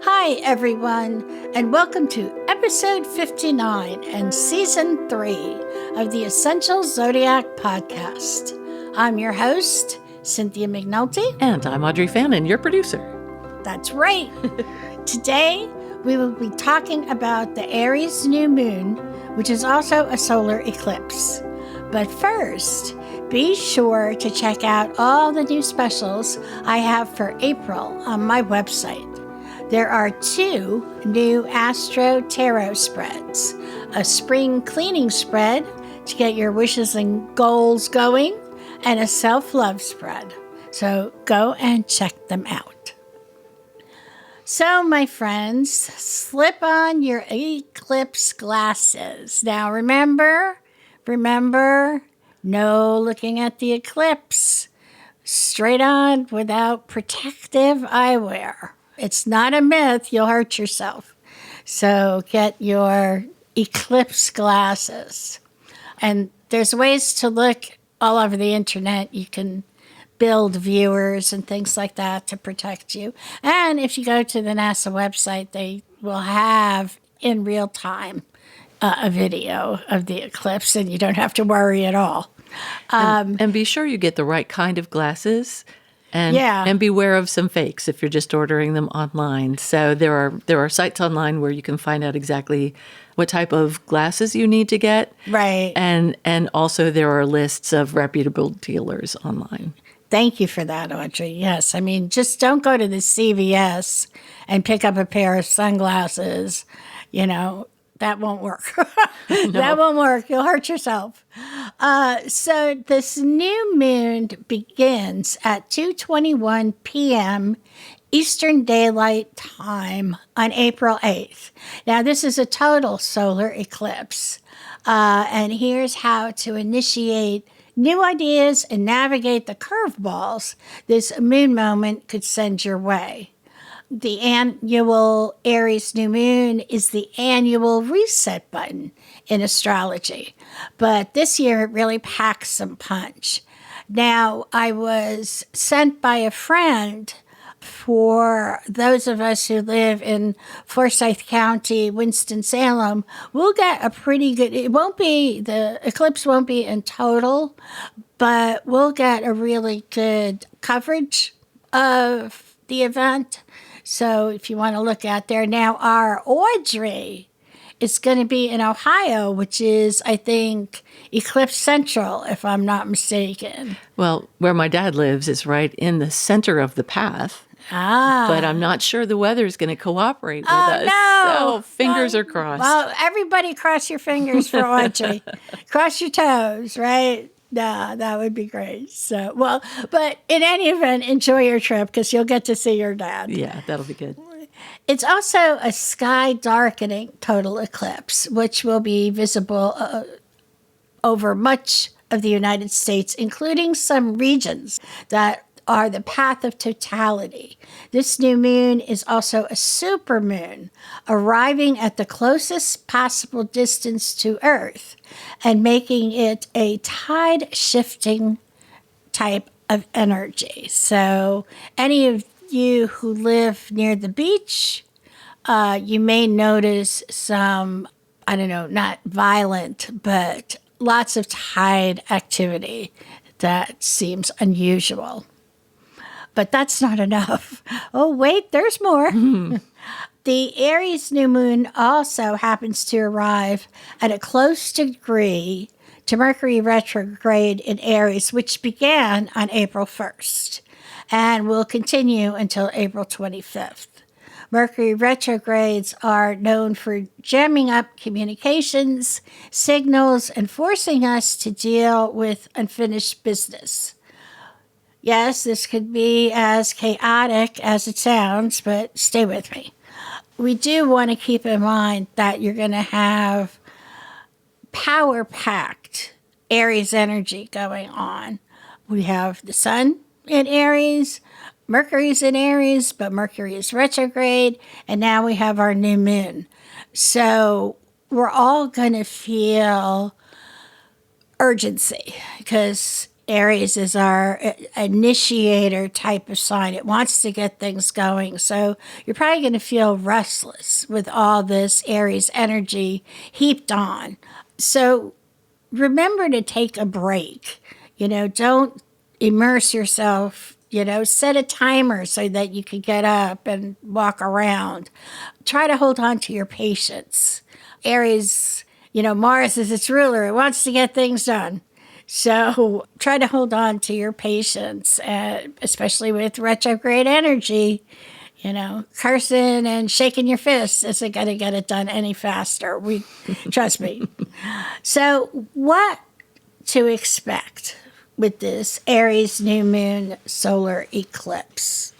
Hi, everyone, and welcome to episode 59 and season 3 of the Essential Zodiac podcast. I'm your host, Cynthia McNulty. And I'm Audrey Fannin, your producer. That's right. Today, we will be talking about the Aries New Moon, which is also a solar eclipse. But first, be sure to check out all the new specials I have for April on my website. There are 2 new Astro Tarot spreads, a spring cleaning spread to get your wishes and goals going, and a self-love spread. So go and check them out. So, my friends, slip on your eclipse glasses. Now, remember, no looking at the eclipse. Straight on without protective eyewear. It's not a myth. You'll hurt yourself. So get your eclipse glasses. And there's ways to look all over the internet. You can build viewers and things like that to protect you. And if you go to the NASA website, they will have in real time a video of the eclipse, and you don't have to worry at all. And be sure you get the right kind of glasses. And beware of some fakes if you're just ordering them online. So there are sites online where you can find out exactly what type of glasses you need to get. Right. And also there are lists of reputable dealers online. Thank you for that, Audrey. Yes, I mean, just don't go to the CVS and pick up a pair of sunglasses. You know, that won't work. No. That won't work. You'll hurt yourself. So this new moon begins at 2:21 p.m. Eastern Daylight Time on April 8th. Now, this is a total solar eclipse. And here's how to initiate new ideas and navigate the curveballs this moon moment could send your way. The annual Aries New Moon is the annual reset button in astrology. But this year it really packs some punch. Now, I was sent by a friend for those of us who live in Forsyth County, Winston-Salem. We'll get a pretty good, the eclipse won't be in total, but we'll get a really good coverage of the event. So if you want to look out there. Now, our Audrey is going to be in Ohio, which is, I think, Eclipse Central, if I'm not mistaken. Well, where my dad lives is right in the center of the path. But I'm not sure the weather is going to cooperate with us. No. So fingers are crossed. Well, everybody cross your fingers for Audrey. Cross your toes, right? No, that would be great. So, but in any event, enjoy your trip because you'll get to see your dad. Yeah, that'll be good. It's also a sky darkening total eclipse, which will be visible over much of the United States, including some regions that are the path of totality. This new moon is also a supermoon, arriving at the closest possible distance to Earth and making it a tide-shifting type of energy. So any of you who live near the beach, you may notice some, not violent, but lots of tide activity that seems unusual. But that's not enough. Oh, wait, there's more. The Aries New Moon also happens to arrive at a close degree to Mercury retrograde in Aries, which began on April 1st and will continue until April 25th. Mercury retrogrades are known for jamming up communications, signals, and forcing us to deal with unfinished business. Yes, this could be as chaotic as it sounds, but stay with me. We do want to keep in mind that you're going to have power-packed Aries energy going on. We have the sun in Aries, Mercury's in Aries, but Mercury is retrograde, and now we have our new moon. So we're all going to feel urgency because Aries is our initiator type of sign. It wants to get things going. So you're probably going to feel restless with all this Aries energy heaped on. So remember to take a break. Don't immerse yourself. Set a timer so that you can get up and walk around. Try to hold on to your patience. Aries, Mars is its ruler. It wants to get things done. So try to hold on to your patience, especially with retrograde energy. Cursing and shaking your fists isn't going to get it done any faster. Trust me. So what to expect with this Aries New Moon solar eclipse?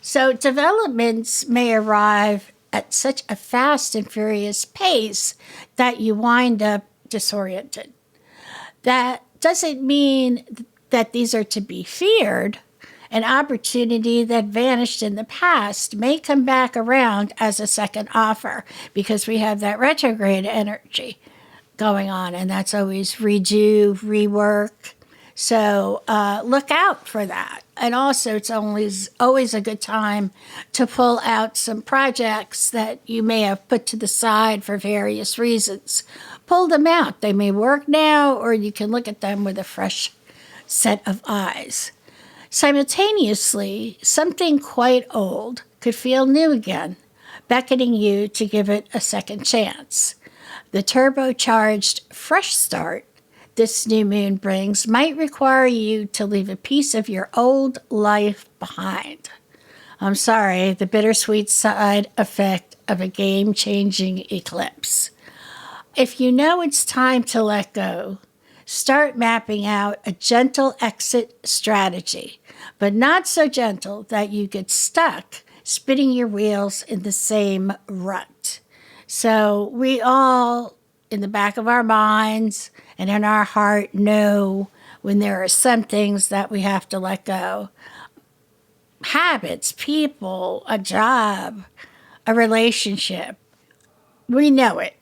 So developments may arrive at such a fast and furious pace that you wind up disoriented. That doesn't mean that these are to be feared. An opportunity that vanished in the past may come back around as a second offer because we have that retrograde energy going on, and that's always redo, rework. So look out for that. And also, it's always a good time to pull out some projects that you may have put to the side for various reasons. Pull them out. They may work now, or you can look at them with a fresh set of eyes. Simultaneously, something quite old could feel new again, beckoning you to give it a second chance. The turbocharged fresh start this new moon brings might require you to leave a piece of your old life behind. I'm sorry, the bittersweet side effect of a game-changing eclipse. If you know it's time to let go, start mapping out a gentle exit strategy, but not so gentle that you get stuck spinning your wheels in the same rut. So we all, in the back of our minds and in our heart, know when there are some things that we have to let go. Habits, people, a job, a relationship. We know it.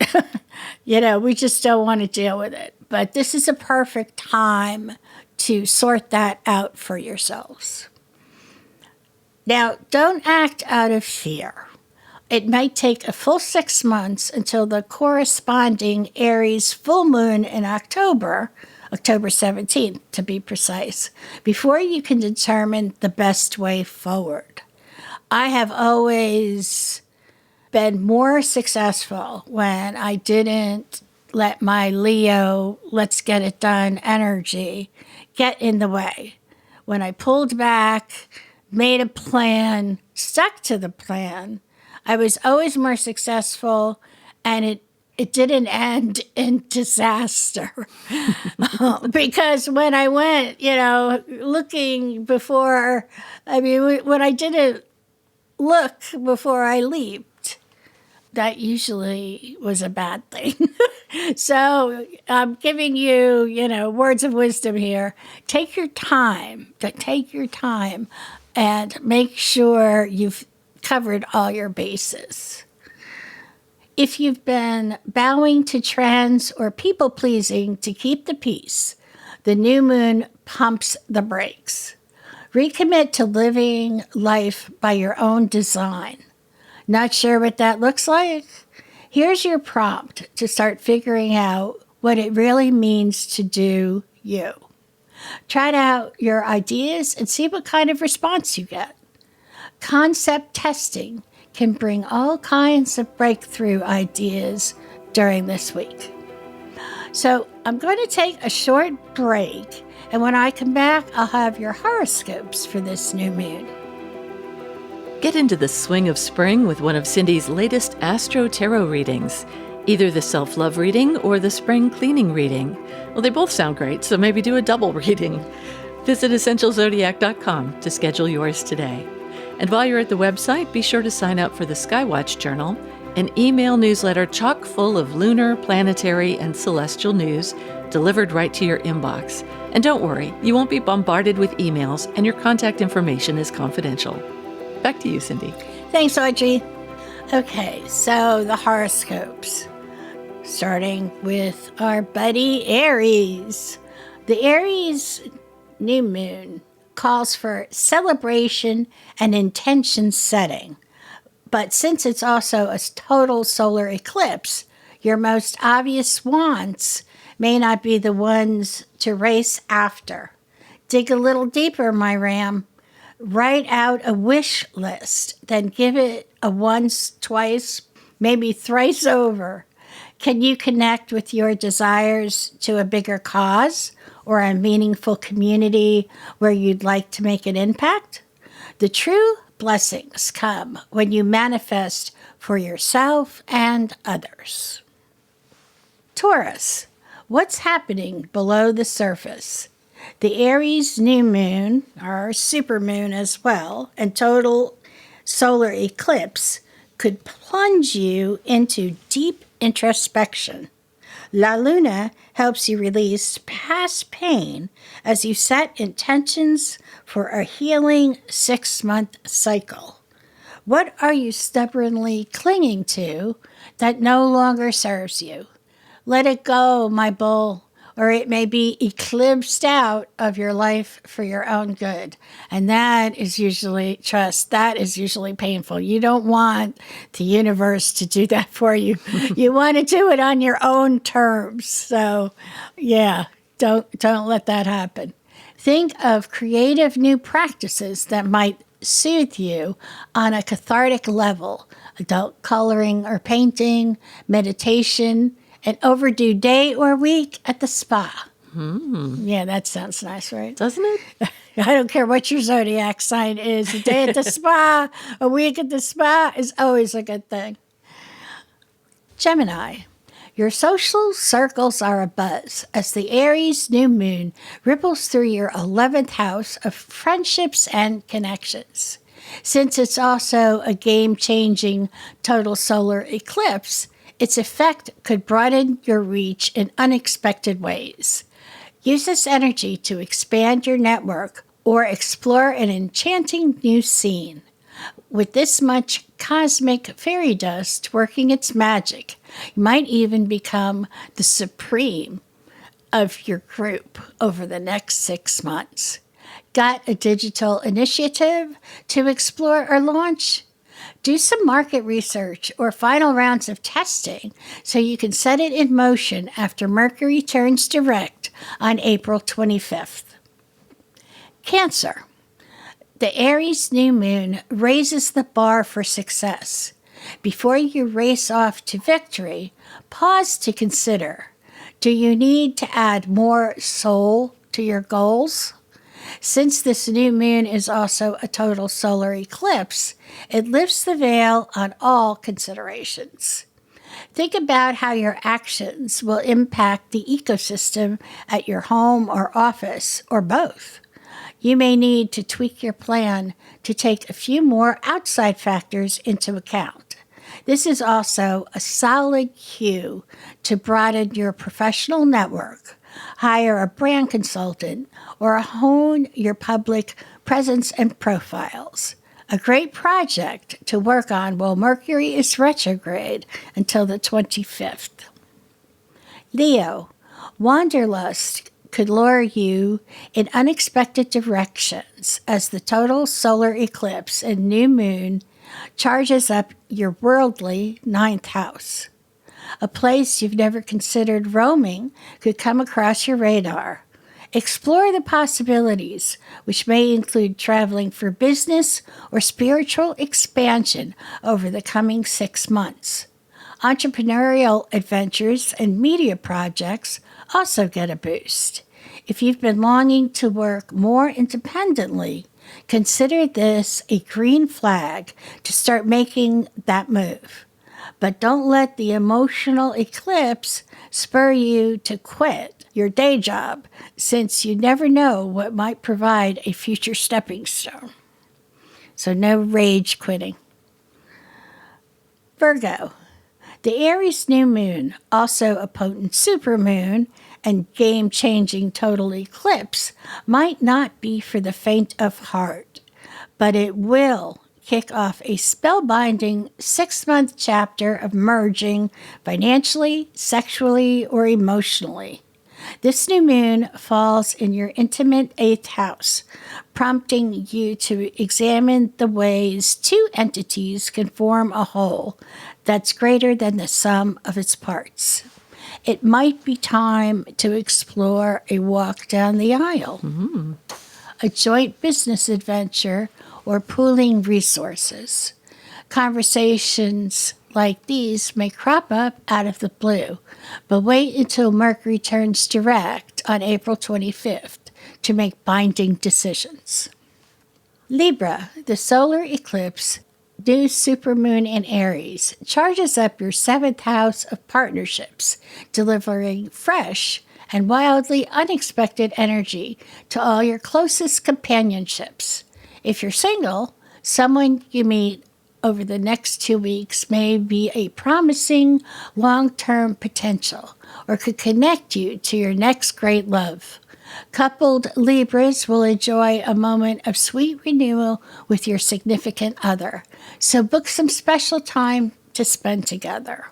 We just don't want to deal with it. But this is a perfect time to sort that out for yourselves. Now, don't act out of fear. It might take a full 6 months until the corresponding Aries full moon in October 17th to be precise, before you can determine the best way forward. I have always been more successful when I didn't let my Leo, let's get it done energy get in the way. When I pulled back, made a plan, stuck to the plan, I was always more successful, and it didn't end in disaster. Because when I went, looking before, when I didn't look before I leaped, that usually was a bad thing. So I'm giving you, words of wisdom here. Take your time, and make sure you've covered all your bases. If you've been bowing to trends or people-pleasing to keep the peace, the new moon pumps the brakes. Recommit to living life by your own design. Not sure what that looks like? Here's your prompt to start figuring out what it really means to do you. Try out your ideas and see what kind of response you get. Concept testing can bring all kinds of breakthrough ideas during this week. So I'm going to take a short break, and when I come back, I'll have your horoscopes for this new moon. Get into the swing of spring with one of Cindy's latest Astro Tarot readings, either the self-love reading or the spring cleaning reading. Well, they both sound great, so maybe do a double reading. Visit EssentialZodiac.com to schedule yours today. And while you're at the website, be sure to sign up for the Skywatch Journal, an email newsletter chock full of lunar, planetary, and celestial news delivered right to your inbox. And don't worry, you won't be bombarded with emails, and your contact information is confidential. Back to you, Cindy. Thanks, Audrey. Okay, so the horoscopes. Starting with our buddy Aries. The Aries New Moon calls for celebration and intention setting. But since it's also a total solar eclipse, your most obvious wants may not be the ones to race after. Dig a little deeper, my Ram. Write out a wish list, then give it a once, twice, maybe thrice over. Can you connect with your desires to a bigger cause or a meaningful community where you'd like to make an impact? The true blessings come when you manifest for yourself and others. Taurus, what's happening below the surface? The Aries New Moon, or supermoon as well, and total solar eclipse could plunge you into deep introspection. La Luna helps you release past pain as you set intentions for a healing 6-month cycle. What are you stubbornly clinging to that no longer serves you? Let it go, my bull, or it may be eclipsed out of your life for your own good. And that is usually, that is usually painful. You don't want the universe to do that for you. You want to do it on your own terms. So, yeah, don't let that happen. Think of creative new practices that might soothe you on a cathartic level. Adult coloring or painting, meditation, an overdue day or week at the spa. Yeah, that sounds nice, right? Doesn't it? I don't care what your zodiac sign is. A day at the spa, a week at the spa is always a good thing. Gemini, your social circles are abuzz as the Aries New Moon ripples through your 11th house of friendships and connections. Since it's also a game-changing total solar eclipse, its effect could broaden your reach in unexpected ways. Use this energy to expand your network or explore an enchanting new scene. With this much cosmic fairy dust working its magic, you might even become the supreme of your group over the next 6 months. Got a digital initiative to explore or launch? Do some market research or final rounds of testing so you can set it in motion after Mercury turns direct on April 25th. Cancer. The Aries New Moon raises the bar for success. Before you race off to victory, pause to consider. Do you need to add more soul to your goals? Since this new moon is also a total solar eclipse, it lifts the veil on all considerations. Think about how your actions will impact the ecosystem at your home or office, or both. You may need to tweak your plan to take a few more outside factors into account. This is also a solid cue to broaden your professional network, hire a brand consultant, or hone your public presence and profiles. A great project to work on while Mercury is retrograde until the 25th. Leo, wanderlust could lure you in unexpected directions as the total solar eclipse and new moon charges up your worldly 9th house. A place you've never considered roaming could come across your radar. Explore the possibilities, which may include traveling for business or spiritual expansion over the coming 6 months. Entrepreneurial adventures and media projects also get a boost. If you've been longing to work more independently, consider this a green flag to start making that move. But don't let the emotional eclipse spur you to quit your day job, since you never know what might provide a future stepping stone. So no rage quitting. Virgo, the Aries New Moon, also a potent supermoon and game-changing total eclipse, might not be for the faint of heart, but it will kick off a spellbinding 6-month chapter of merging financially, sexually, or emotionally. This new moon falls in your intimate 8th house, prompting you to examine the ways two entities can form a whole that's greater than the sum of its parts. It might be time to explore a walk down the aisle, a joint business adventure, or pooling resources. Conversations like these may crop up out of the blue, but wait until Mercury turns direct on April 25th to make binding decisions. Libra, the solar eclipse, new supermoon in Aries, charges up your 7th house of partnerships, delivering fresh and wildly unexpected energy to all your closest companionships. If you're single, someone you meet over the next 2 weeks may be a promising long-term potential or could connect you to your next great love. Coupled Libras will enjoy a moment of sweet renewal with your significant other, so book some special time to spend together.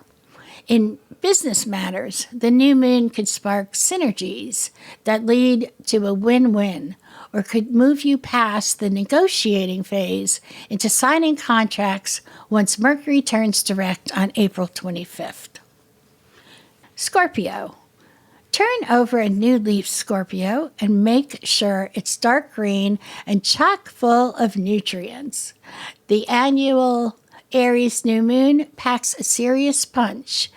In business matters, the new moon could spark synergies that lead to a win-win, or could move you past the negotiating phase into signing contracts once Mercury turns direct on April 25th. Scorpio. Turn over a new leaf, Scorpio, and make sure it's dark green and chock full of nutrients. The annual Aries New Moon packs a serious punch,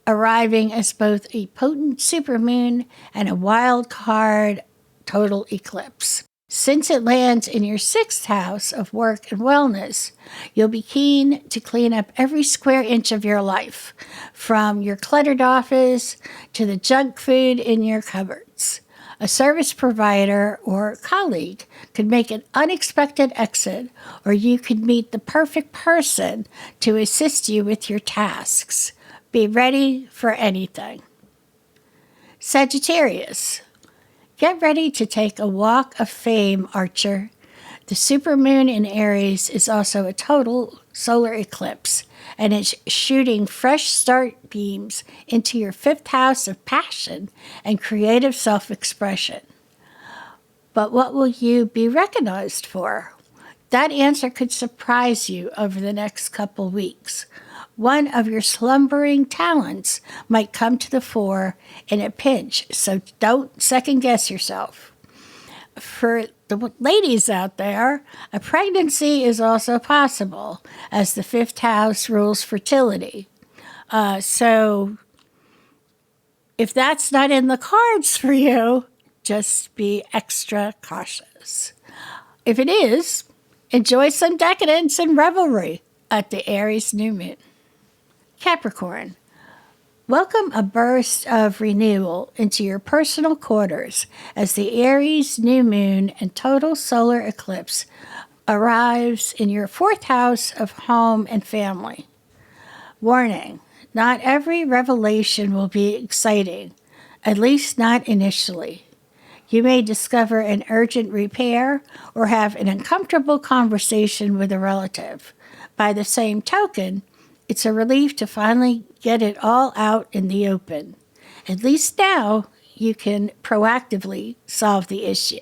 arriving as both a potent supermoon and a wild card total eclipse. Since it lands in your 6th house of work and wellness, you'll be keen to clean up every square inch of your life, from your cluttered office to the junk food in your cupboards. A service provider or colleague could make an unexpected exit, or you could meet the perfect person to assist you with your tasks. Be ready for anything. Sagittarius. Get ready to take a walk of fame, Archer. The supermoon in Aries is also a total solar eclipse, and it's shooting fresh start beams into your 5th house of passion and creative self-expression. But what will you be recognized for? That answer could surprise you over the next couple weeks. One of your slumbering talents might come to the fore in a pinch, so don't second-guess yourself. For the ladies out there, a pregnancy is also possible, as the 5th house rules fertility. So if that's not in the cards for you, just be extra cautious. If it is, enjoy some decadence and revelry at the Aries New Moon. Capricorn. Welcome a burst of renewal into your personal quarters as the Aries New Moon and total solar eclipse arrives in your 4th house of home and family. Warning, not every revelation will be exciting, at least not initially. You may discover an urgent repair or have an uncomfortable conversation with a relative. By the same token, it's a relief to finally get it all out in the open. At least now you can proactively solve the issue.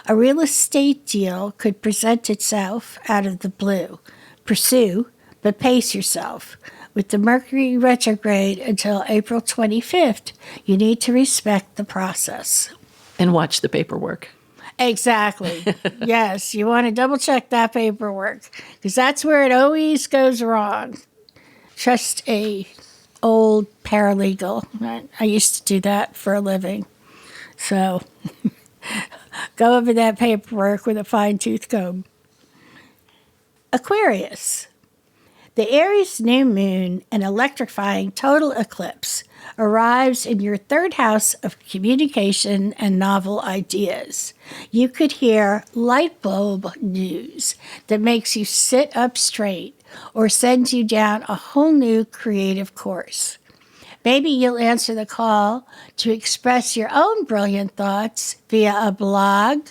A real estate deal could present itself out of the blue. Pursue, but pace yourself. With the Mercury retrograde until April 25th, you need to respect the process. And watch the paperwork. Exactly. Yes, you want to double check that paperwork, because that's where it always goes wrong. Trust a old paralegal. I used to do that for a living. So go over that paperwork with a fine-tooth comb. Aquarius. The Aries New Moon, an electrifying total eclipse, arrives in your 3rd house of communication and novel ideas. You could hear light bulb news that makes you sit up straight or sends you down a whole new creative course. Maybe you'll answer the call to express your own brilliant thoughts via a blog,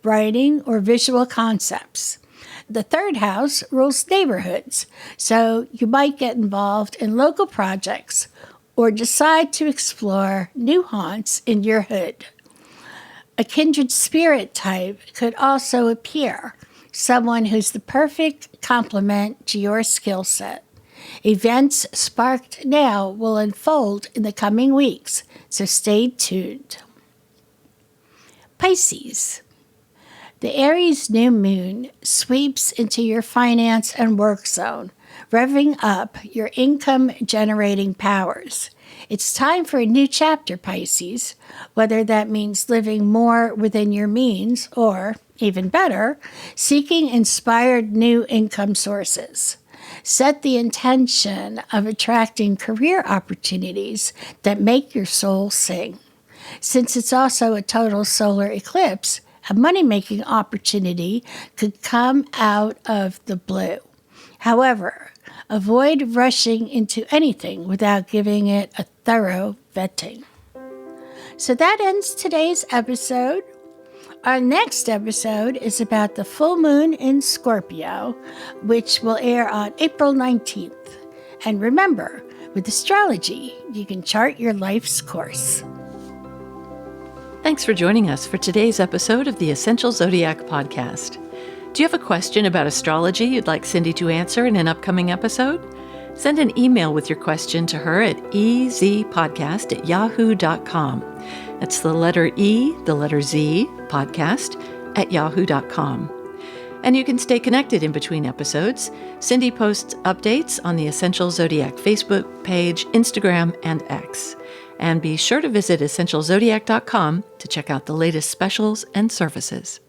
writing, or visual concepts. The 3rd house rules neighborhoods, so you might get involved in local projects or decide to explore new haunts in your hood. A kindred spirit type could also appear, someone who's the perfect complement to your skill set. Events sparked now will unfold in the coming weeks, so stay tuned. Pisces. The Aries New Moon sweeps into your finance and work zone, revving up your income-generating powers. It's time for a new chapter, Pisces, whether that means living more within your means or, even better, seeking inspired new income sources. Set the intention of attracting career opportunities that make your soul sing. Since it's also a total solar eclipse, a money-making opportunity could come out of the blue. However, avoid rushing into anything without giving it a thorough vetting. So that ends today's episode. Our next episode is about the full moon in Scorpio, which will air on April 19th. And remember, with astrology, you can chart your life's course. Thanks for joining us for today's episode of the Essential Zodiac Podcast. Do you have a question about astrology you'd like Cindy to answer in an upcoming episode? Send an email with your question to her at ezpodcast@yahoo.com. That's the letter E, the letter Z, podcast@yahoo.com. And you can stay connected in between episodes. Cindy posts updates on the Essential Zodiac Facebook page, Instagram, and X. And be sure to visit essentialzodiac.com to check out the latest specials and services.